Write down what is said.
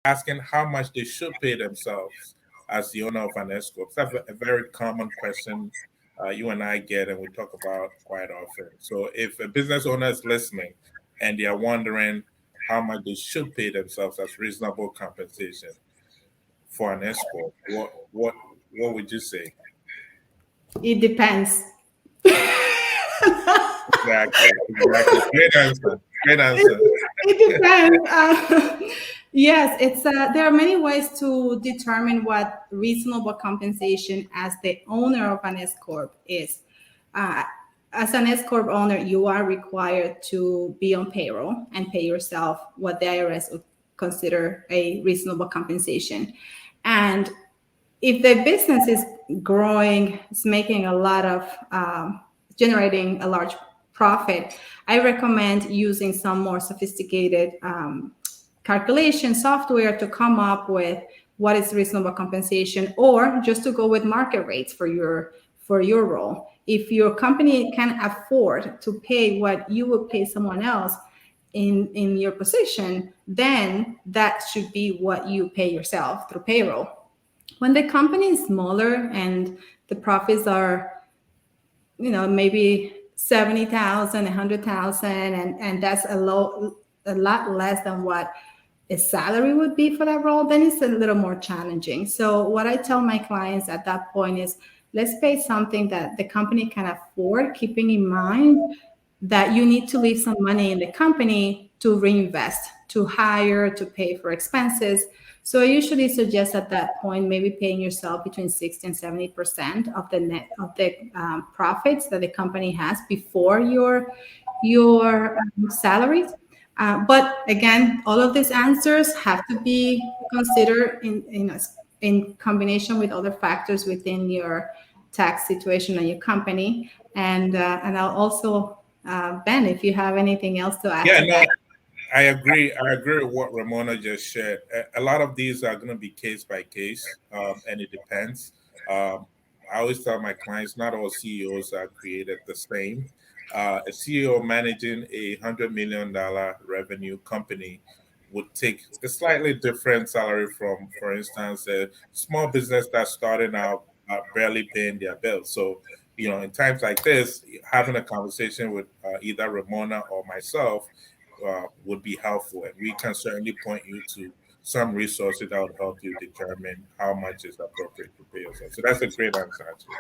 asking how much they should pay themselves as the owner of an S Corp. That's a very common question you and I get and we talk about quite often. So if a business owner is listening and they are wondering how much they should pay themselves as reasonable compensation for an S Corp, what would you say? It depends. Exactly. Great answer. Great answer. It depends. Yes, it's there are many ways to determine what reasonable compensation as the owner of an S corp is. Uh, as an S corp owner, you are required to be on payroll and pay yourself what the IRS would consider a reasonable compensation. And if the business is growing, it's making a lot of generating a large profit, I recommend using some more sophisticated calculation software to come up with what is reasonable compensation, or just to go with market rates for your role. If your company can afford to pay what you would pay someone else in your position, then that should be what you pay yourself through payroll. When the company is smaller and the profits are, maybe 70,000, 100,000, and that's a lot less than what a salary would be for that role, then it's a little more challenging. So what I tell my clients at that point is, let's pay something that the company can afford, keeping in mind that you need to leave some money in the company to reinvest, to hire, to pay for expenses. So I usually suggest at that point maybe paying yourself between 60 and 70% of the profits that the company has before your salaries. But again, all of these answers have to be considered in combination with other factors within your tax situation and your company. And I'll also, Ben, if you have anything else to add Yeah, to no, that. I agree. I agree with what Ramona just shared. A lot of these are going to be case by case, and it depends. Um, I always tell my clients, not all CEOs are created the same. A CEO managing $100 million revenue company would take a slightly different salary from, for instance, a small business that's starting out barely paying their bills. So, in times like this, having a conversation with either Ramona or myself would be helpful. And we can certainly point you to some resources that would help you determine how much is appropriate to pay yourself. So that's a great answer, actually.